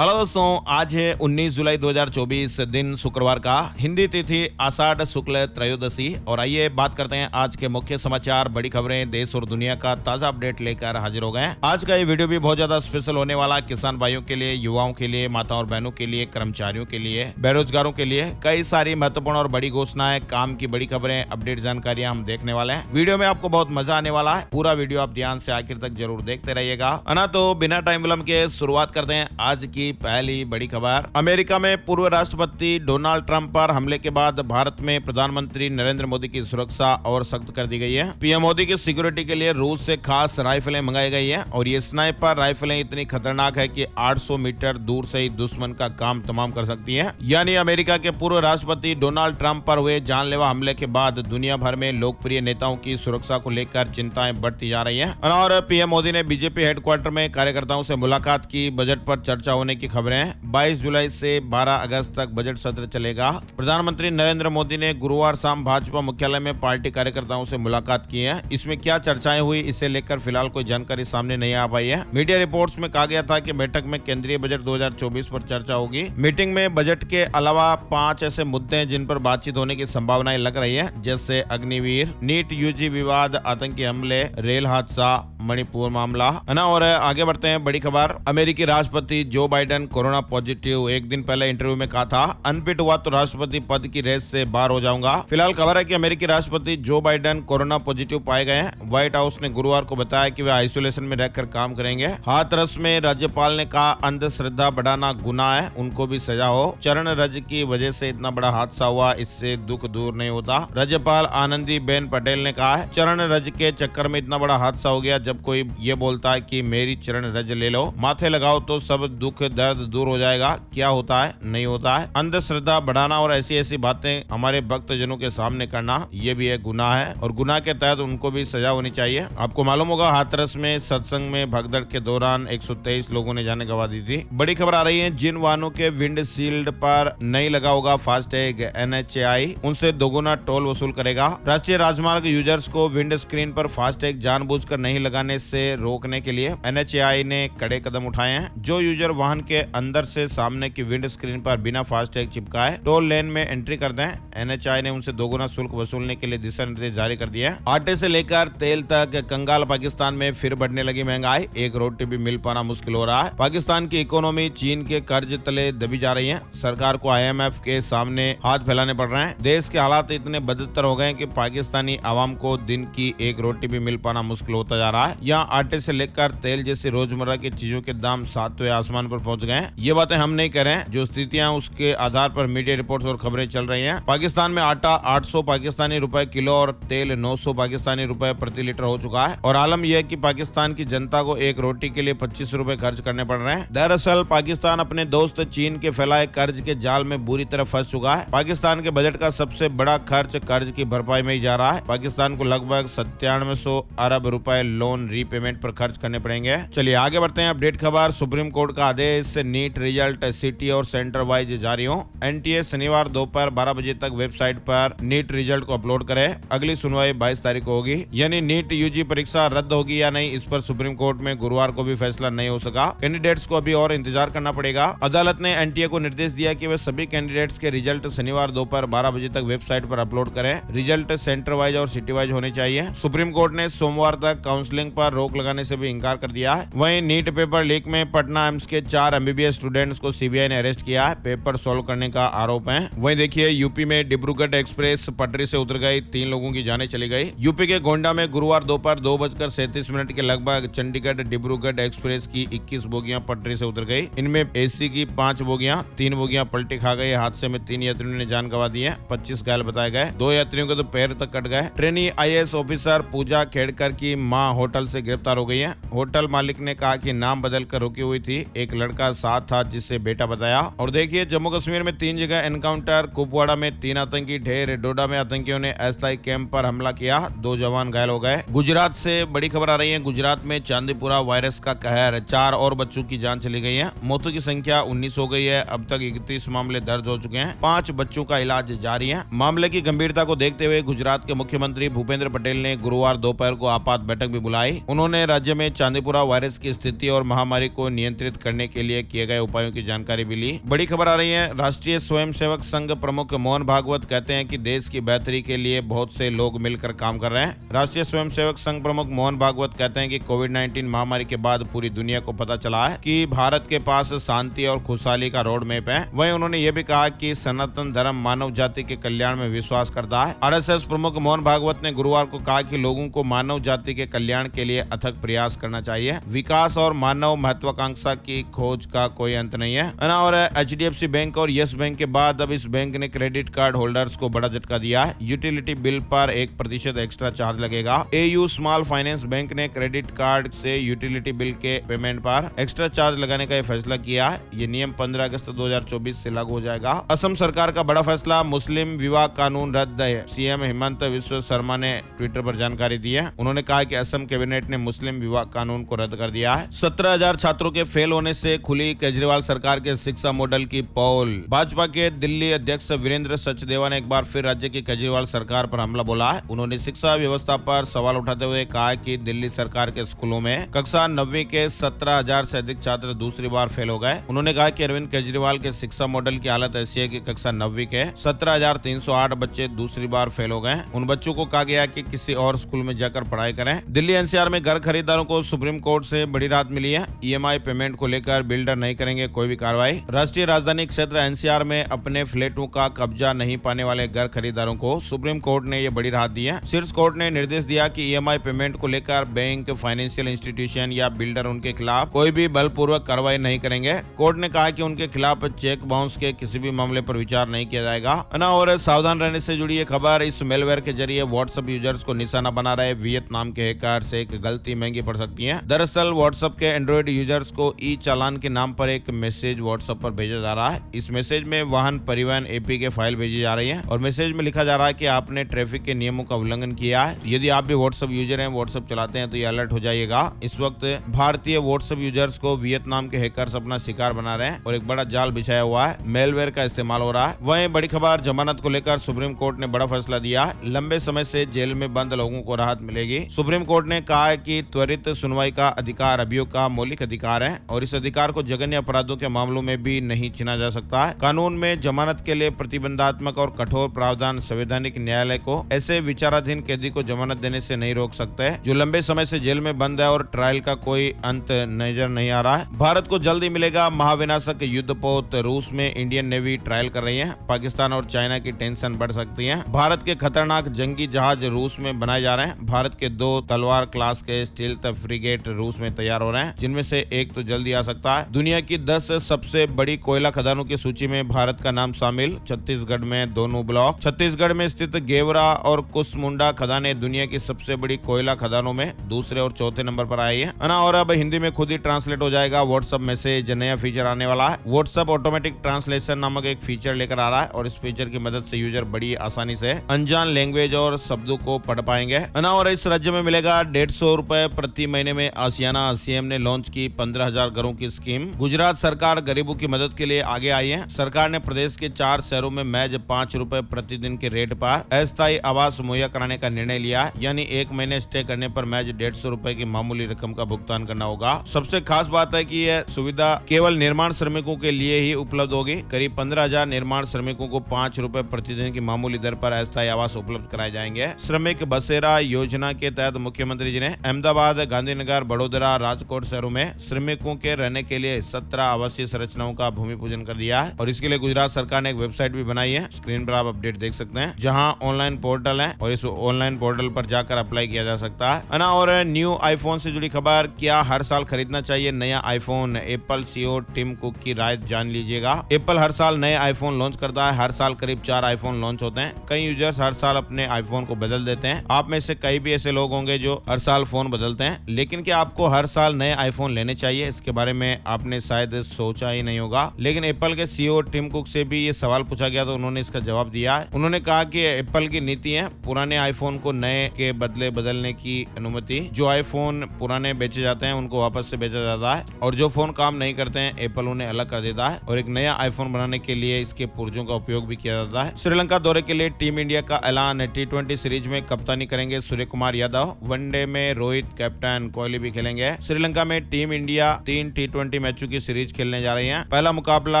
Hello दोस्तों, आज है 19 जुलाई 2024 दिन शुक्रवार का। हिंदी तिथि आषाढ़ शुक्ल त्रयोदशी। और आइए बात करते हैं आज के मुख्य समाचार, बड़ी खबरें, देश और दुनिया का ताजा अपडेट लेकर हाजिर हो गए हैं। आज का ये वीडियो भी बहुत ज्यादा स्पेशल होने वाला, किसान भाइयों के लिए, युवाओं के लिए, माताओं और बहनों के लिए, कर्मचारियों के लिए, बेरोजगारों के लिए कई सारी महत्वपूर्ण और बड़ी घोषणाएं, काम की बड़ी खबरें, अपडेट जानकारियां हम देखने वाले हैं। वीडियो में आपको बहुत मजा आने वाला है। पूरा वीडियो आप ध्यान से आखिर तक जरूर देखते रहिएगा। ना तो बिना टाइम विलंब के शुरुआत करते हैं आज की पहली बड़ी खबर। अमेरिका में पूर्व राष्ट्रपति डोनाल्ड ट्रंप पर हमले के बाद भारत में प्रधानमंत्री नरेंद्र मोदी की सुरक्षा और सख्त कर दी गई है। पीएम मोदी की सिक्योरिटी के लिए रूस से खास राइफलें मंगाई गई है और ये स्नाइपर राइफलें इतनी खतरनाक है कि 800 मीटर दूर से ही दुश्मन का काम तमाम कर सकती है। यानी अमेरिका के पूर्व राष्ट्रपति डोनाल्ड ट्रंप पर हुए जानलेवा हमले के बाद दुनिया भर में लोकप्रिय नेताओं की सुरक्षा को लेकर चिंताएं बढ़ती जा रही है। और पीएम मोदी ने बीजेपी हेडक्वार्टर में कार्यकर्ताओं से मुलाकात की। बजट पर चर्चा होने की खबरें। 22 जुलाई से 12 अगस्त तक बजट सत्र चलेगा। प्रधानमंत्री नरेंद्र मोदी ने गुरुवार शाम भाजपा मुख्यालय में पार्टी कार्यकर्ताओं से मुलाकात की है। इसमें क्या चर्चाएं हुई, इसे लेकर फिलहाल कोई जानकारी सामने नहीं आ पाई है। मीडिया रिपोर्ट्स में कहा गया था कि बैठक में केंद्रीय बजट 2024 पर चर्चा होगी। मीटिंग में बजट के अलावा 5 ऐसे मुद्दे हैं जिन पर बातचीत होने की संभावनाएं लग रही है, जैसे अग्निवीर, नीट यूजी विवाद, आतंकी हमले, रेल हादसा, मणिपुर मामला, है ना। और आगे बढ़ते हैं, बड़ी खबर। अमेरिकी राष्ट्रपति जो बाइडेन कोरोना पॉजिटिव। एक दिन पहले इंटरव्यू में कहा था, अनफिट हुआ तो राष्ट्रपति पद की रेस से बाहर हो जाऊंगा। फिलहाल खबर है कि अमेरिकी राष्ट्रपति जो बाइडेन कोरोना पॉजिटिव पाए गए हैं। व्हाइट हाउस ने गुरुवार को बताया कि वे आइसोलेशन में रहकर काम करेंगे। हाथरस में राज्यपाल ने कहा, अंधश्रद्धा बढ़ाना गुनाह है, उनको भी सजा हो। चरण रज की वजह से इतना बड़ा हादसा हुआ, इससे दुख दूर नहीं होता। राज्यपाल आनंदी बेन पटेल ने कहा है, चरण रज के चक्कर में इतना बड़ा हादसा हो गया। जब कोई ये बोलता है कि मेरी चरण रज ले लो, माथे लगाओ तो सब दुख दर्द दूर हो जाएगा। क्या होता है? नहीं होता है। अंधश्रद्धा बढ़ाना और ऐसी ऐसी बातें हमारे भक्तजनों के सामने करना, ये भी एक गुनाह है और गुनाह के तहत उनको भी सजा होनी चाहिए। आपको मालूम होगा, हाथरस में सत्संग में भगदड़ के दौरान 123 लोगों ने जान गंवा दी थी। बड़ी खबर आ रही है, जिन वाहनों के विंड शील्ड पर नहीं लगा होगा फास्टैग, एनएचएआई उनसे दोगुना टोल वसूल करेगा। राष्ट्रीय राजमार्ग यूजर्स को विंड स्क्रीन पर फास्टैग जानबूझकर नहीं लगाने से रोकने के लिए एनएचएआई ने कड़े कदम उठाए हैं। जो यूजर वाहन के अंदर से सामने की विंड स्क्रीन पर बिना फास्टैग चिपकाए टोल लेन में एंट्री करते हैं, एनएचएआई ने उनसे दोगुना शुल्क वसूलने के लिए दिशा निर्देश जारी कर दिया है। आटे से लेकर तेल तक कंगाल पाकिस्तान में फिर बढ़ने लगी महंगाई। एक रोटी भी मिल पाना मुश्किल हो रहा है। पाकिस्तान की इकोनॉमी चीन के कर्ज तले दबी जा रही है। सरकार को आईएमएफ के सामने हाथ फैलाने पड़ रहे हैं। देश के हालात इतने बदतर हो गए कि पाकिस्तानी आवाम को दिन की एक रोटी भी मिल पाना मुश्किल होता जा रहा है। यहाँ आटे से लेकर तेल जैसी रोजमर्रा की चीजों के दाम 7वें आसमान पर पहुंच गए हैं। ये बातें हम नहीं कह रहे हैं, जो स्थितियां उसके आधार पर मीडिया रिपोर्ट्स और खबरें चल रही हैं। पाकिस्तान में आटा 800 पाकिस्तानी रुपए किलो और तेल 900 पाकिस्तानी रुपए प्रति लीटर हो चुका है। और आलम यह कि पाकिस्तान की जनता को एक रोटी के लिए 25 रुपए खर्च करने पड़ रहे हैं। दरअसल पाकिस्तान अपने दोस्त चीन के फैलाए कर्ज के जाल में बुरी तरह फंस चुका है। पाकिस्तान के बजट का सबसे बड़ा खर्च कर्ज की भरपाई में ही जा रहा है। पाकिस्तान को लगभग 9700 अरब रुपए लोन रीपेमेंट पर खर्च करने पड़ेंगे। चलिए आगे बढ़ते हैं। अपडेट खबर, सुप्रीम कोर्ट का आदेश, नीट रिजल्ट सिटी और सेंटर वाइज जारी हो। एनटीए शनिवार दोपहर 12 बजे तक वेबसाइट पर नीट रिजल्ट को अपलोड करे। अगली सुनवाई 22 तारीख को होगी। यानी नीट यूजी परीक्षा रद्द होगी या नहीं, इस पर सुप्रीम कोर्ट में गुरुवार को भी फैसला नहीं हो सका। कैंडिडेट्स को अभी और इंतजार करना पड़ेगा। अदालत ने एनटीए को निर्देश दिया कि वे सभी कैंडिडेट्स के रिजल्ट शनिवार दोपहर 12 बजे तक वेबसाइट पर अपलोड करें। रिजल्ट सेंटर वाइज और सिटी वाइज होने चाहिए। सुप्रीम कोर्ट ने सोमवार तक काउंसलिंग पर रोक लगाने से भी इंकार कर दिया है। वहीं नीट पेपर लीक में पटना एम्स के 4 एमबीबीएस स्टूडेंट्स को सीबीआई ने अरेस्ट किया है। पेपर सॉल्व करने का आरोप है। वहीं देखिए, यूपी में डिब्रूगढ़ एक्सप्रेस पटरी से उतर गई, 3 लोगों की जानें चली गई। यूपी के गोंडा में गुरुवार दोपहर 2:37 के लगभग चंडीगढ़ डिब्रूगढ़ एक्सप्रेस की 21 बोगियां पटरी से उतर गई। इनमें एसी की 5 बोगियां, 3 बोगियां पलटी खा गई। हादसे में 3 यात्रियों ने जान गंवा दी है, 25 घायल बताए गए। 2 यात्रियों के तो पैर तक कट गए। ट्रेनी आईएएस ऑफिसर पूजा खेड़कर की मां होटल से गिरफ्तार हो गई है। होटल मालिक ने कहा कि नाम बदल कर रुकी हुई थी। एक लड़का साथ था जिसे बेटा बताया। और देखिए, जम्मू कश्मीर में 3 जगह एनकाउंटर, कुपवाड़ा में 3 आतंकी ढेर, डोडा में आतंकियों ने अस्थायी कैंप पर हमला किया, 2 जवान घायल हो गए। गुजरात से बड़ी खबर आ रही है। गुजरात में चांदीपुरा वायरस का कहर, 4 और बच्चों की जान चली गई है। मौतों की संख्या 19 हो गई है। अब तक 31 मामले दर्ज हो चुके हैं। 5 बच्चों का इलाज जारी है। मामले की गंभीरता को देखते हुए गुजरात के मुख्यमंत्री भूपेंद्र पटेल ने गुरुवार दोपहर को आपात बैठक भी बुलाई। लाई। उन्होंने राज्य में चांदीपुरा वायरस की स्थिति और महामारी को नियंत्रित करने के लिए किए गए उपायों की जानकारी भी ली। बड़ी खबर आ रही है, राष्ट्रीय स्वयंसेवक संघ प्रमुख मोहन भागवत कहते हैं कि देश की बेहतरी के लिए बहुत से लोग मिलकर काम कर रहे हैं। राष्ट्रीय स्वयंसेवक संघ प्रमुख मोहन भागवत कहते हैं कि कोविड-19 महामारी के बाद पूरी दुनिया को पता चला है कि भारत के पास शांति और खुशहाली का रोड मैप है। वहीं उन्होंने ये भी कहा कि सनातन धर्म मानव जाति के कल्याण में विश्वास करता है। आरएसएस प्रमुख मोहन भागवत ने गुरुवार को कहा कि लोगों को मानव जाति के कल्याण के लिए अथक प्रयास करना चाहिए। विकास और मानव महत्वाकांक्षा की खोज का कोई अंत नहीं है। और एचडीएफसी बैंक और यस बैंक के बाद अब इस बैंक ने क्रेडिट कार्ड होल्डर्स को बड़ा झटका दिया है। यूटिलिटी बिल पर 1% एक्स्ट्रा चार्ज लगेगा। एयू स्मॉल फाइनेंस बैंक ने क्रेडिट कार्ड से यूटिलिटी बिल के पेमेंट पर एक्स्ट्रा चार्ज लगाने का फैसला किया है। ये नियम 15 अगस्त 2024 से लागू हो जाएगा। असम सरकार का बड़ा फैसला, मुस्लिम विवाह कानून रद्द है। सीएम हेमंत बिस्वा शर्मा ने ट्विटर पर जानकारी दी है। उन्होंने कहा कि असम कैबिनेट ने मुस्लिम विवाह कानून को रद्द कर दिया है। 17,000 छात्रों के फेल होने से खुली केजरीवाल सरकार के शिक्षा मॉडल की पोल। भाजपा के दिल्ली अध्यक्ष वीरेंद्र सचदेवा ने एक बार फिर राज्य की केजरीवाल सरकार पर हमला बोला है। उन्होंने शिक्षा व्यवस्था पर सवाल उठाते हुए कहा कि दिल्ली सरकार के स्कूलों में कक्षा 9वीं के 17,000 से अधिक छात्र दूसरी बार फेल हो गए। उन्होंने कहा कि अरविंद केजरीवाल के शिक्षा मॉडल की हालत ऐसी है कि कक्षा 9वीं के 17,308 बच्चे दूसरी बार फेल हो गए। उन बच्चों को कहा गया कि किसी और स्कूल में जाकर पढ़ाई करें। दिल्ली एनसीआर में घर खरीदारों को सुप्रीम कोर्ट से बड़ी राहत मिली है। ईएमआई पेमेंट को लेकर बिल्डर नहीं करेंगे कोई भी कार्रवाई। राष्ट्रीय राजधानी क्षेत्र एनसीआर में अपने फ्लैटों का कब्जा नहीं पाने वाले घर खरीदारों को सुप्रीम कोर्ट ने ये बड़ी राहत दी है। शीर्ष कोर्ट ने निर्देश दिया कि ईएमआई पेमेंट को लेकर बैंक, फाइनेंशियल इंस्टीट्यूशन या बिल्डर उनके खिलाफ कोई भी बलपूर्वक कार्रवाई नहीं करेंगे। कोर्ट ने कहा कि उनके खिलाफ चेक बाउंस के किसी भी मामले पर विचार नहीं किया जाएगा। और सावधान रहने से जुड़ी ये खबर, इस मेलवेयर के जरिए व्हाट्सएप यूजर्स को निशाना बना रहे वियतनाम के हैकर से एक गलती महंगी पड़ सकती है। दरअसल व्हाट्सएप के एंड्रॉइड यूजर्स को ई चालान के नाम पर एक मैसेज व्हाट्सएप पर भेजा जा रहा है। इस मैसेज में वाहन परिवहन एपी के फाइल भेजी जा रही है और मैसेज में लिखा जा रहा है कि आपने ट्रैफिक के नियमों का उल्लंघन किया है। यदि आप भी व्हाट्सएप यूजर हैं, व्हाट्सएप चलाते हैं, तो ये अलर्ट हो जाइएगा। इस वक्त भारतीय व्हाट्सएप यूजर्स को वियतनाम के हैकर्स अपना शिकार बना रहे हैं और एक बड़ा जाल बिछाया हुआ है। मेलवेयर का इस्तेमाल हो रहा है। वहीं बड़ी खबर, जमानत को लेकर सुप्रीम कोर्ट ने बड़ा फैसला दिया है। लंबे समय से जेल में बंद लोगों को राहत मिलेगी। सुप्रीम कोर्ट ने कहा है कि त्वरित सुनवाई का अधिकार अभियोग का मौलिक अधिकार है और इस अधिकार को जघन्य अपराधों के मामलों में भी नहीं छीना जा सकता है। कानून में जमानत के लिए प्रतिबंधात्मक और कठोर प्रावधान संवैधानिक न्यायालय को ऐसे विचाराधीन कैदी को जमानत देने से नहीं रोक सकते हैं जो लंबे समय से जेल में बंद है और ट्रायल का कोई अंत नजर नहीं आ रहा है। भारत को जल्दी मिलेगा महाविनाशक युद्धपोत। रूस में इंडियन नेवी ट्रायल कर रही है। पाकिस्तान और चाइना की टेंशन बढ़ सकती है। भारत के खतरनाक जंगी जहाज रूस में बनाए जा रहे हैं। भारत के 2 तलवार क्लास के स्टील्थ फ्रिगेट रूस में तैयार हो रहे हैं, जिनमें से एक तो जल्दी आ सकता है। दुनिया की 10 सबसे बड़ी कोयला खदानों की सूची में भारत का नाम शामिल। छत्तीसगढ़ में दोनों ब्लॉक। छत्तीसगढ़ में स्थित गेवरा और कुसमुंडा खदानें दुनिया की सबसे बड़ी कोयला खदानों में दूसरे और चौथे नंबर पर आई है ना। और अब हिंदी में खुद ही ट्रांसलेट हो जाएगा। व्हाट्सएप मैसेज नया फीचर आने वाला है। व्हाट्सएप ऑटोमेटिक ट्रांसलेशन नामक एक फीचर लेकर आ रहा है और इस फीचर की मदद से यूजर बड़ी आसानी से अनजान लैंग्वेज और शब्दों को पढ़ पाएंगे ना। और इस राज्य में मिलेगा 150 रुपए प्रति महीने में। आसियाना सीएम ने लॉन्च की 15,000 घरों की स्कीम। गुजरात सरकार गरीबों की मदद के लिए आगे आई है। सरकार ने प्रदेश के 4 शहरों में महज 5 रुपए प्रतिदिन के रेट पर अस्थायी आवास मुहैया कराने का निर्णय लिया है। यानी 1 महीने स्टे करने पर महज 150 रुपए की मामूली रकम का भुगतान करना होगा। सबसे खास बात है कि यह सुविधा केवल निर्माण श्रमिकों के लिए ही उपलब्ध होगी। करीब 15,000 निर्माण श्रमिकों को 5 रुपए प्रतिदिन की मामूली दर पर अस्थायी आवास उपलब्ध कराए जाएंगे। श्रमिक बसेरा योजना के तहत मुख्यमंत्री जी ने अहमदाबाद, गांधीनगर, बड़ोदरा, राजकोट शहरों में श्रमिकों के रहने के लिए 17 आवासीय संरचनाओं का भूमि पूजन कर दिया है और इसके लिए गुजरात सरकार ने एक वेबसाइट भी बनाई है। स्क्रीन पर आप अपडेट देख सकते हैं, जहां ऑनलाइन पोर्टल है और इस ऑनलाइन पोर्टल पर जाकर अप्लाई किया जा सकता है ना। और न्यू आईफोन से जुड़ी खबर, क्या हर साल खरीदना चाहिए नया iPhone? Apple CEO Tim Cook की राय जान लीजिएगा। एप्पल हर साल नए आईफोन लॉन्च करता है। हर साल करीब 4 आईफोन लॉन्च होते हैं। कई यूजर्स हर साल अपने आईफोन को बदल देते हैं। आप में से कई भी ऐसे लोग होंगे जो हर साल फोन बदलते हैं, लेकिन क्या आपको हर साल नए आईफोन लेने चाहिए? इसके बारे में आपने शायद सोचा ही नहीं होगा। लेकिन एप्पल के सीईओ टिम कुक से भी ये सवाल पूछा गया तो उन्होंने इसका जवाब दिया है। उन्होंने कहा कि एप्पल की नीति है पुराने आईफोन को नए के बदले बदलने की अनुमति। जो आईफोन पुराने बेचे जाते हैं उनको वापस से बेचा जाता है और जो फोन काम नहीं करते हैं एप्पल उन्हें अलग कर देता है और एक नया आईफोन बनाने के लिए इसके पुर्जों का उपयोग भी किया जाता है। श्रीलंका दौरे के लिए टीम इंडिया का ऐलान। T20 सीरीज में कप्तानी करेंगे सूर्य कुमार यादव। वनडे में रोहित, कैप्टन कोहली भी खेलेंगे। श्रीलंका में टीम इंडिया 3 T20 मैचों की सीरीज खेलने जा रही है। पहला मुकाबला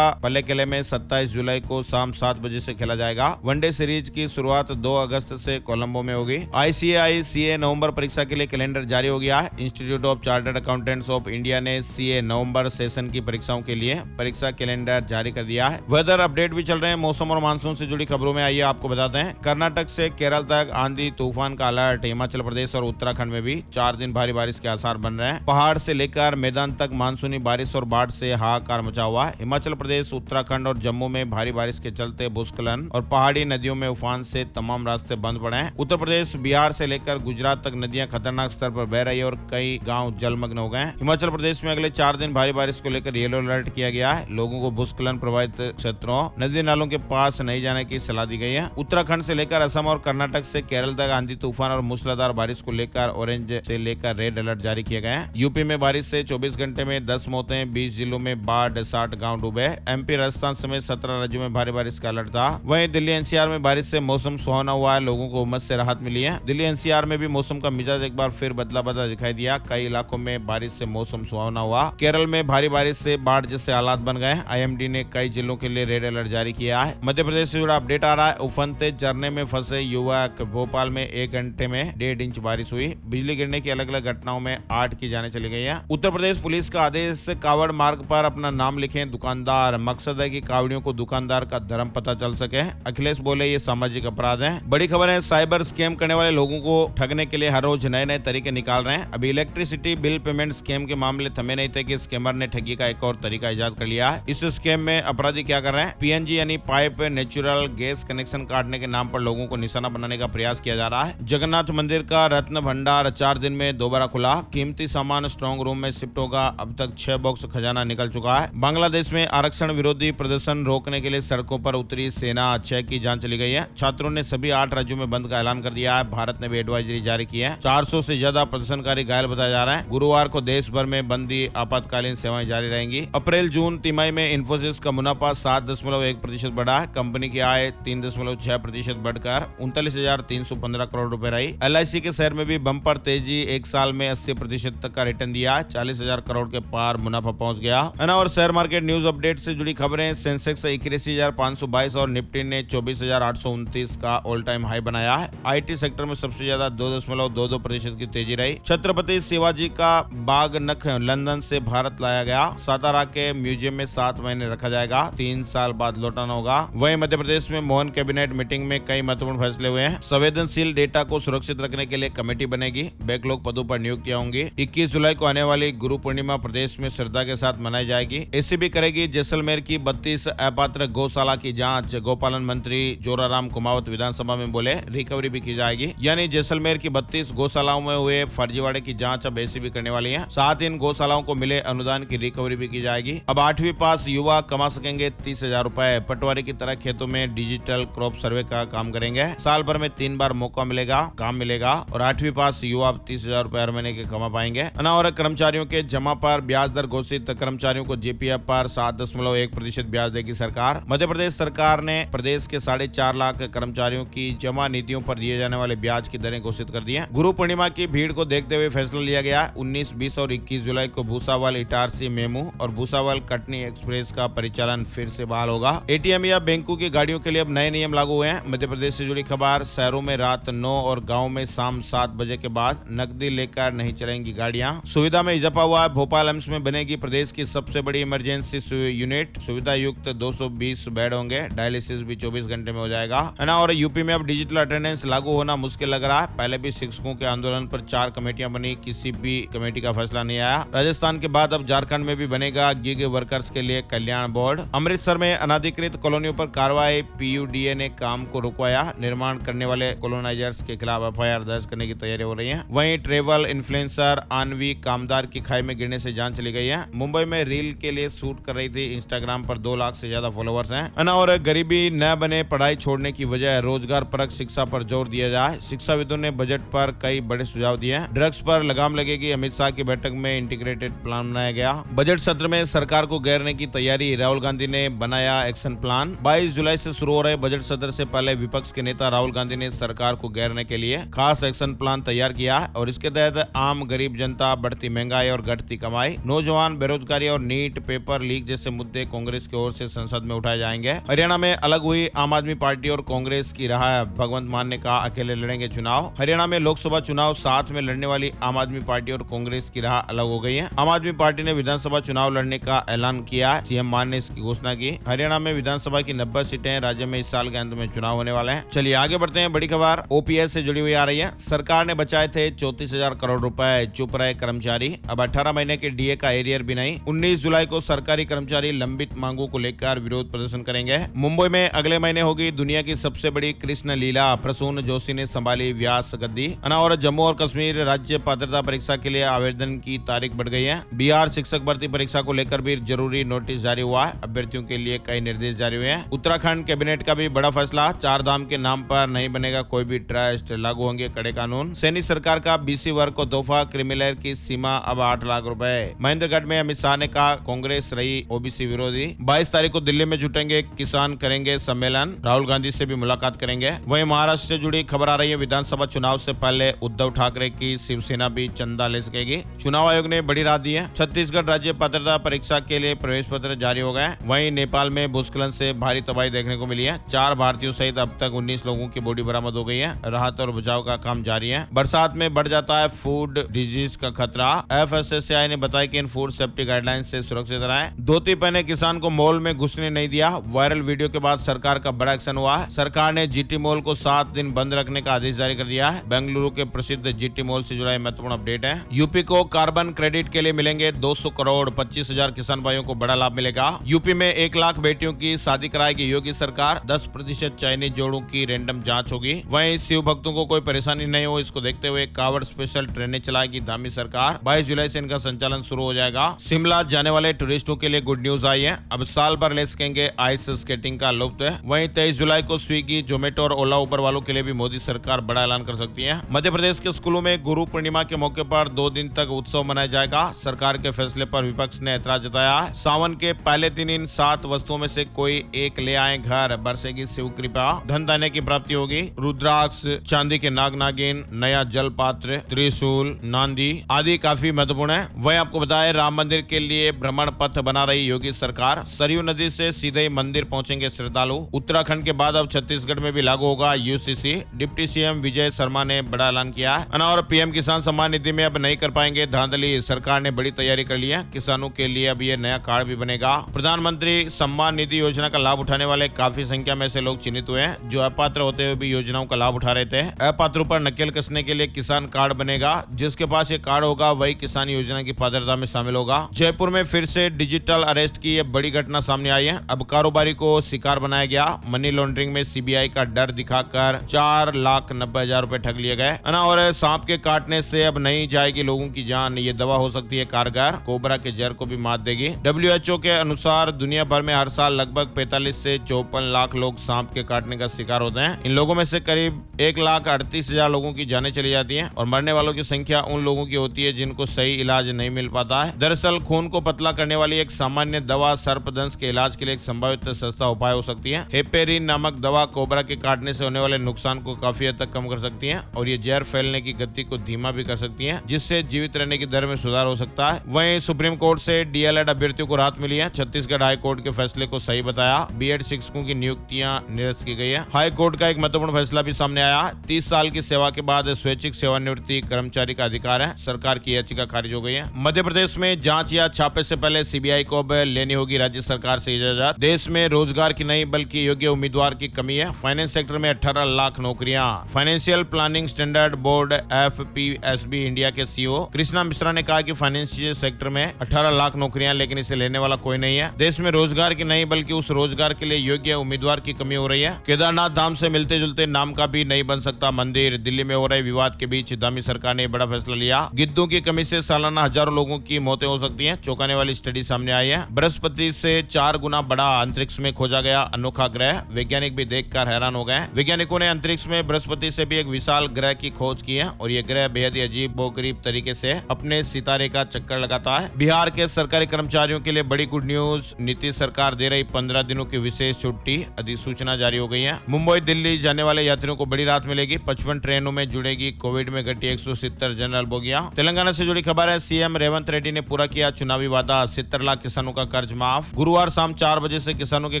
पल्लेकेले में 27 जुलाई को शाम 7 बजे से खेला जाएगा। वनडे सीरीज की शुरुआत 2 अगस्त से कोलंबो में होगी। ICAI CA नवंबर परीक्षा के लिए कैलेंडर जारी हो गया है। Institute of chartered accountants of India ने CA नवंबर सेशन की परीक्षाओं के लिए परीक्षा कैलेंडर जारी कर दिया है। वेदर अपडेट भी चल रहे हैं। मौसम और मानसून से जुड़ी खबरों में आइए आपको बताते हैं। कर्नाटक से केरल तक आंधी तूफान का अलर्ट। हिमाचल प्रदेश और उत्तराखंड में भी 4 दिन भारी बारिश के आसार बन रहे हैं। पहाड़ से लेकर मैदान तक मानसूनी बारिश और बाढ़ से हाहाकार मचा हुआ है। हिमाचल प्रदेश, उत्तराखंड और जम्मू में भारी बारिश के चलते भूस्खलन और पहाड़ी नदियों में उफान से तमाम रास्ते बंद पड़े हैं। उत्तर प्रदेश, बिहार से लेकर गुजरात तक नदियां खतरनाक स्तर पर बह रही है और कई गांव जलमग्न हो गए हैं। हिमाचल प्रदेश में अगले 4 दिन भारी बारिश को लेकर येलो अलर्ट किया गया है। लोगों को भूस्खलन प्रभावित क्षेत्रों, नदी नालों के पास नहीं जाने की सलाह दी गई है। उत्तराखंड से लेकर असम और कर्नाटक से केरल तक आंधी तूफान और मूसलाधार बारिश को लेकर ऑरेंज से लेकर रेड अलर्ट जारी किए गए हैं। यूपी में बारिश से 24 घंटे में 10 मौतें, 20 जिलों में बाढ़, 60 गांव डूबे। MP, राजस्थान समेत 17 राज्यों में भारी बारिश का अलर्ट था। वहीं दिल्ली NCR में बारिश से मौसम सुहावना हुआ है। लोगों को उमस से राहत मिली है। दिल्ली NCR में भी मौसम का मिजाज एक बार फिर बदला बदला दिखाई दिया। कई इलाकों में बारिश से मौसम सुहावना हुआ। केरल में भारी बारिश से बाढ़ जैसे हालात बन गए। IMD ने कई जिलों के लिए रेड अलर्ट जारी किया है। मध्य प्रदेश से जुड़ा अपडेट आ रहा है। उफनते झरने में फंसे युवक। भोपाल में 1 घंटे में 1.5 इंच बारिश हुई। बिजली गिरने की अलग अलग घटनाओं में 8 की जाने चली गई है। उत्तर प्रदेश पुलिस का आदेश, कावड़ मार्ग पर अपना नाम लिखें दुकानदार। मकसद है कि कावड़ियों को दुकानदार का धर्म पता चल सके। अखिलेश बोले ये सामाजिक अपराध है। बड़ी खबर है, साइबर स्कैम करने वाले लोगों को ठगने के लिए हर रोज नए नए तरीके निकाल रहे हैं। अभी इलेक्ट्रिसिटी बिल पेमेंट स्कैम के मामले थमे नहीं थे कि स्कैमर ने ठगी का एक और तरीका इजाद कर लिया है। इस स्कैम में अपराधी क्या कर रहे हैं? PNG यानी पाइप नेचुरल गैस कनेक्शन काटने के नाम पर लोगों को निशाना बनाने का प्रयास किया जा रहा है। जगन्नाथ मंदिर का रत्न भंडार 4 दिन में दोबारा खुला। कीमती सामान स्ट्रॉन्ग रूम में शिफ्ट होगा। अब तक 6 बॉक्स खजाना निकल चुका है। बांग्लादेश में आरक्षण विरोधी प्रदर्शन रोकने के लिए सड़कों पर उतरी सेना। 6 की जान चली गई है। छात्रों ने सभी 8 राज्यों में बंद का ऐलान कर दिया है। भारत ने भी एडवाइजरी जारी की है। 400 से ज्यादा प्रदर्शनकारी घायल बताया जा रहा है। गुरुवार को देश भर में बंदी आपातकालीन सेवाएं जारी रहेंगी। अप्रैल जून तिमाही में इंफोसिस का मुनाफा 7.1% बढ़ा है। कंपनी की आय 3.6% बढ़कर 39,315 करोड़ रुपए रही। LIC के शेयर में भी बम्पर तेजी। एक साल में 80% तक का रिटर्न दिया। 40,000 करोड़ के पार मुनाफा पहुंच गया है ना। और शेयर मार्केट न्यूज अपडेट से जुड़ी खबरें, सेंसेक्स 81,522 और निफ्टी ने 24,829 का ऑल टाइम हाई बनाया है। IT सेक्टर में सबसे ज्यादा 2.22% की तेजी रही। छत्रपति शिवाजी का बाघ नख लंदन से भारत लाया गया। सातारा के म्यूजियम में 7 महीने रखा जाएगा। 3 साल बाद लौटाना होगा। वहीं मध्य प्रदेश में मोहन कैबिनेट मीटिंग में कई महत्वपूर्ण फैसले हुए हैं। संवेदनशील डेटा को सुरक्षित रखने के लिए कमेटी बनेगी। बैकलॉग पदों पर नियुक्तियां होंगी। 21 जुलाई को आने वाली गुरु पूर्णिमा प्रदेश में श्रद्धा के साथ मनाई जाएगी। ACB करेगी जैसलमेर की 32 अपात्र गौशाला की जांच। गौपालन मंत्री जोराराम कुमावत विधानसभा में बोले रिकवरी भी की जाएगी। यानी जैसलमेर की 32 गौशालाओं में हुए फर्जीवाड़े की जांच अब ACB करने वाली है। साथ इन गौशालाओं को मिले अनुदान की रिकवरी भी की जाएगी। अब 8वीं पास युवा कमा सकेंगे 30,000 रुपए। पटवारी की तरह खेतों में डिजिटल क्रॉप सर्वे का काम करेंगे। साल भर में 3 बार मौका मिलेगा, काम मिलेगा और 8वीं पास युवा 30,000 रुपए हर महीने के कमा पाएंगे। और कर्मचारियों के जमा पर ब्याज दर घोषित। कर्मचारियों को GPF पर 7.1% ब्याज देगी सरकार। मध्य प्रदेश सरकार ने प्रदेश के 4.5 लाख कर्मचारियों की जमा नीतियों पर दिए जाने वाले ब्याज की दरें घोषित कर दी है। गुरु पूर्णिमा की भीड़ को देखते हुए फैसला लिया गया। 19, 20 और 21 जुलाई को भूसावल इटारसी मेमू और भूसावल कटनी एक्सप्रेस का परिचालन फिर से बहाल होगा। ATM या बैंकों की गाड़ियों के लिए अब नए नियम लागू हुए हैं। मध्य प्रदेश से जुड़ी खबर, शहरों में रात 9 और गाँव में शाम 7 बजे के बाद नकदी लेकर नहीं चलेंगी गाड़ियां। सुविधा में इजाफा हुआ है। भोपाल एम्स में बनेगी प्रदेश की सबसे बड़ी इमरजेंसी यूनिट। सुविधा युक्त 220 बेड होंगे। डायलिसिस भी 24 घंटे में हो जाएगा, है ना। और यूपी में अब डिजिटल अटेंडेंस लागू होना मुश्किल लग रहा है। पहले भी शिक्षकों के आंदोलन पर 4 कमेटियां बनी, किसी भी कमेटी का फैसला नहीं आया। राजस्थान के बाद अब झारखंड में भी बनेगा गिग वर्कर्स के लिए कल्याण बोर्ड। अमृतसर में अनाधिकृत कॉलोनियों पर कार्रवाई। PUDA ने काम को रुकवाया। निर्माण करने वाले कॉलोनाइजर्स के खिलाफ FIR दर्ज करने की तैयारी हो रही है। वहीं ट्रेवल इन्फ्लुएंसर आनवी कामदार की खाई में गिरने से जान चली गई है। मुंबई में रील के लिए शूट कर रही थी। इंस्टाग्राम पर 2 लाख से ज्यादा फॉलोअर्स हैं। और गरीबी न बने, पढ़ाई छोड़ने की वजह रोजगार परक शिक्षा पर जोर दिया जाए। शिक्षाविदों ने बजट पर कई बड़े सुझाव दिए हैं। ड्रग्स पर लगाम लगेगी। अमित शाह की बैठक में इंटीग्रेटेड प्लान बनाया गया। बजट सत्र में सरकार को घेरने की तैयारी। राहुल गांधी ने बनाया एक्शन प्लान। 22 जुलाई से शुरू हो रहे बजट सत्र से पहले विपक्ष के नेता राहुल गांधी ने सरकार को घेरने के लिए खास एक्शन प्लान तैयार किया और इसके तहत आम गरीब जनता, बढ़ती महंगाई और घटती कमाई, नौजवान, बेरोजगारी और नीट पेपर लीक जैसे मुद्दे कांग्रेस की ओर से संसद में उठाए जाएंगे। हरियाणा में अलग हुई आम आदमी पार्टी और कांग्रेस की राह भगवंत मान ने कहा, अकेले लड़ेंगे चुनाव। हरियाणा में लोकसभा चुनाव साथ में लड़ने वाली आम आदमी पार्टी और कांग्रेस की राह अलग हो गई है। आम आदमी पार्टी ने विधानसभा चुनाव लड़ने का ऐलान किया है। सीएम मान ने इसकी घोषणा की। हरियाणा में विधानसभा की 90 सीटें, राज्य में इस साल के अंत में चुनाव होने वाले हैं। चलिए आगे बढ़ते हैं। बड़ी खबर ओपीएस से जुड़ी हुई आ रही है। सरकार ने बचाए थे 34,000 करोड़ रुपए, चुप रहे कर्मचारी। अब 18 महीने के डीए का एरियर भी नहीं। 19 जुलाई को सरकारी कर्मचारी लंबित मांगों को लेकर विरोध प्रदर्शन करेंगे। मुंबई में अगले महीने होगी दुनिया की सबसे बड़ी कृष्ण लीला। प्रसून जोशी ने संभाली व्यास गद्दी। और जम्मू और कश्मीर राज्य पात्रता परीक्षा के लिए आवेदन की तारीख बढ़ गई है। बिहार शिक्षक भर्ती परीक्षा को लेकर भी जरूरी नोटिस जारी हुआ है। अभ्यर्थियों के लिए कई निर्देश जारी हुए हैं। उत्तराखंड कैबिनेट का भी बड़ा फैसला। 4 धाम के नाम पर नहीं बनेगा कोई भी ट्रस्ट, लागू होंगे कड़े कानून। सैनी सरकार का बीसी वर्ग को तोहफा, क्रिमिनल की सीमा अब 8 लाख रुपए। महेंद्रगढ़ में अमित शाह ने कहा, कांग्रेस रही ओबीसी विरोधी। 22 तारीख को दिल्ली में जुटेंगे किसान, करेंगे सम्मेलन। राहुल गांधी से भी मुलाकात करेंगे। वहीं महाराष्ट्र से जुड़ी खबर आ रही है। विधानसभा चुनाव से पहले उद्धव ठाकरे की शिवसेना भी चंदा ले सकेगी। चुनाव आयोग ने बड़ी राहत दी है। छत्तीसगढ़ राज्य पात्रता परीक्षा के लिए प्रवेश पत्र जारी हो गए। वहीं नेपाल में भूस्खलन से भारी तबाही देखने को मिली है। 4 भारतीयों सहित अब तक 19 लोगों की बॉडी बरामद हो गई है। राहत और बचाव का काम जारी है। बरसात में बढ़ जाता है फूड डिजीज का खतरा। एफएसएसएआई ने बताया कि इन फूड सेफ्टी गाइडलाइन से सुरक्षित रहें। धोती पहने किसान को मॉल में घुसने नहीं दिया। वायरल वीडियो के बाद सरकार का बड़ा एक्शन हुआ है। सरकार ने जीटी मॉल को 7 दिन बंद रखने का आदेश जारी कर दिया है। बेंगलुरु के प्रसिद्ध जीटी मॉल से जुड़ा महत्वपूर्ण अपडेट है। यूपी को कार्बन क्रेडिट के लिए मिलेंगे 200 करोड़, 25,000 किसान भाइयों को बड़ा लाभ मिलेगा। यूपी में 1 लाख बेटियों की शादी कराएगी योगी सरकार। 10% चाइनीज जोड़ों की रैंडम जांच होगी। वहीं शिव भक्तों को कोई परेशानी नहीं हो, इसको देखते हुए कावड़ स्पेशल ट्रेनें चलाएगी धामी सरकार। 22 जुलाई से इनका संचालन शुरू हो जाएगा। शिमला जाने वाले टूरिस्टों के लिए गुड न्यूज आई है। अब साल भर ले सकेंगे आइस स्केटिंग का लुत्फ। वहीं 23 जुलाई को स्विगी, जोमेटो और ओला उबर वालों के लिए भी मोदी सरकार बड़ा ऐलान कर सकती है। मध्य प्रदेश के स्कूलों में गुरु पूर्णिमा के मौके पर 2 दिन तक उत्सव मनाया जाएगा। सरकार के फैसले पर विपक्ष ने ऐतराज जताया। सावन के पहले दिन इन 7 वस्तुओं में से कोई एक ले आए घर, बरसेगी शिव कृपा, धन धान्य की प्राप्ति होगी। रुद्राक्ष, चांदी के नाग नागिन, नया जल पात्र, त्रिशूल, नांदी आदि काफी महत्वपूर्ण है। वहीं आपको बताएं, राम मंदिर के लिए भ्रमण पथ बना रही योगी सरकार। सरयू नदी से सीधे ही मंदिर पहुंचेंगे श्रद्धालु। उत्तराखंड के बाद अब छत्तीसगढ़ में भी लागू होगा UCC. Deputy CM Vijay Sharma ने बड़ा ऐलान किया है। और पीएम किसान सम्मान निधि में अब नहीं कर पाएंगे धांधली। सरकार ने बड़ी तैयारी कर ली है। किसानों के लिए अब ये नया कार्ड भी बनेगा। प्रधानमंत्री सम्मान निधि योजना का लाभ उठाने वाले काफी संख्या में से लोग चिन्हित हुए हैं, जो अपात्र होते हुए भी योजनाओं का लाभ उठा रहे थे। अपात्रों पर नकेल कसने के लिए किसान कार्ड बनेगा। जिसके पास ये कार्ड होगा वही किसान योजना की पात्रता में शामिल होगा। जयपुर में फिर से डिजिटल अरेस्ट की बड़ी घटना सामने आई है। अब कारोबारी को शिकार बनाया गया। मनी लॉन्ड्रिंग में सीबीआई का डर दिखाकर 4,90,000 रुपए ठग लिए गए। और सांप के काटने से अब नहीं जाएगी लोगों की जान। ये दवा हो सकती है कारगर, कोबरा के जहर को भी मात देगी। WHO के अनुसार दुनिया भर में हर साल लगभग 45 से 54 लाख लोग सांप के काटने का शिकार होते हैं। इन लोगों में से करीब 1,38,000 लोगों की जानें चली जाती हैं और मरने वालों की संख्या उन लोगों की होती है जिनको सही इलाज नहीं मिल पाता है। दरअसल खून को पतला करने वाली एक सामान्य दवा सर्पदंश के इलाज के लिए एक संभावित सस्ता उपाय हो सकती है। हेपेरिन नामक दवा कोबरा के काटने से होने वाले नुकसान को काफी हद तक कम कर सकती है और ये जहर फैलने की गति को धीमा भी कर सकती है, जिससे जीवित रहने की दर में सुधार हो सकता है। वहीं सुप्रीम कोर्ट से डीएलएड अभ्यर्थियों को राहत मिली है। छत्तीसगढ़ हाई कोर्ट के फैसले को सही बताया। बीएड शिक्षकों की नियुक्तियां निरस्त की गई है। हाई कोर्ट का एक महत्वपूर्ण फैसला भी सामने आया। 30 साल की सेवा के बाद स्वैच्छिक सेवानिवृत्ति कर्मचारी का अधिकार है। सरकार की याचिका खारिज हो गई है। मध्य प्रदेश में जांच या छापे से पहले सीबीआई को अब लेनी होगी राज्य सरकार से इजाजत। देश में रोजगार की नहीं बल्कि योग्य उम्मीदवार की कमी है। फाइनेंस सेक्टर में 18 लाख नौकरियां। Financial planning standard board FPSB India के सीईओ कृष्णा मिश्रा ने कहा कि फाइनेंशियल सेक्टर में 18 लाख नौकरियां, लेकिन इसे लेने वाला कोई नहीं है। देश में रोजगार की नहीं बल्कि उस रोजगार के लिए योग्य उम्मीदवार की कमी हो रही है। केदारनाथ धाम से मिलते जुलते नाम का भी नहीं बन सकता मंदिर। दिल्ली में हो रहे विवाद के बीच धामी सरकार ने बड़ा फैसला लिया। गिद्धों की कमी से सालाना हजारों लोगों की मौतें हो सकती हैं। चौंकाने वाली स्टडी सामने आई है। बृहस्पति से 4 गुना बड़ा अंतरिक्ष में खोजा गया अनोखा ग्रह। वैज्ञानिक भी देखकर हैरान हो गए। वैज्ञानिकों ने अंतरिक्ष में बृहस्पति से भी एक विशाल ग्रह की खोज की है और ये ग्रह बेहद ही अजीब बोगरीब तरीके से अपने सितारे का चक्कर लगाता है। बिहार के सरकारी कर्मचारियों के लिए बड़ी गुड न्यूज। नीतीश सरकार दे रही 15 दिनों की विशेष छुट्टी। अधिसूचना जारी हो गई है। मुंबई दिल्ली जाने वाले यात्रियों को बड़ी राहत मिलेगी। 55 ट्रेनों में जुड़ेगी कोविड में घटी 170 जनरल बोगियां। तेलंगाना से जुड़ी खबर है, सीएम रेवंत रेड्डी ने पूरा किया चुनावी वादा, 70 लाख किसानों का कर्ज माफ। गुरुवार शाम 4 बजे से किसानों के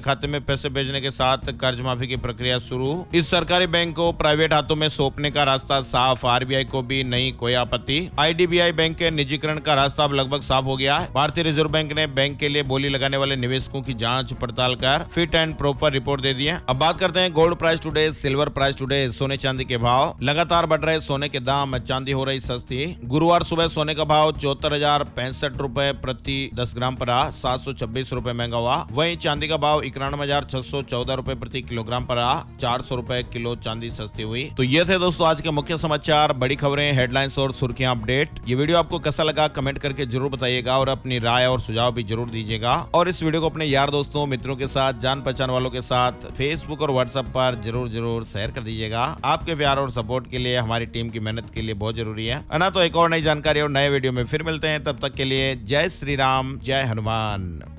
खाते में पैसे भेजने के साथ कर्ज माफी की प्रक्रिया शुरू। इस सरकारी बैंक को प्राइवेट हाथों में सौंपने का रास्ता साफ, आरबीआई को भी नहीं कोई आपत्ति। आईडीबीआई बैंक के निजीकरण का रास्ता अब लगभग साफ हो गया है। भारतीय रिजर्व बैंक ने बैंक के लिए बोली लगाने वाले निवेशकों की जांच पड़ताल कर फिट एंड प्रॉपर रिपोर्ट दे दी है। अब बात करते हैं gold price today, silver price today, सोने चांदी के भाव। लगातार बढ़ रहे सोने के दाम, चांदी हो रही सस्ती। गुरुवार सुबह सोने का भाव 74,065 रुपए प्रति 10 ग्राम पर रहा, 726 रुपए महंगा हुआ। वहीं चांदी का भाव 91,614 रुपए प्रति किलोग्राम पर रहा, 400 रुपए किलो चांदी सस्ती हुई। तो ये थे दोस्तों आज के मुख्य समाचार, बड़ी खबरें, हेडलाइंस और सुर्खियां अपडेट। ये वीडियो आपको कैसा लगा कमेंट करके जरूर बताइएगा और अपनी राय और सुझाव भी जरूर दीजिएगा। और इस वीडियो को अपने यार दोस्तों, मित्रों के साथ, जान पहचान वालों के साथ फेसबुक और व्हाट्सएप पर जरूर शेयर कर दीजिएगा। आपके प्यार और सपोर्ट के लिए, हमारी टीम की मेहनत के लिए बहुत जरूरी है ना। तो एक और नई जानकारी और नए वीडियो में फिर मिलते हैं, तब तक के लिए जय श्री राम, जय हनुमान।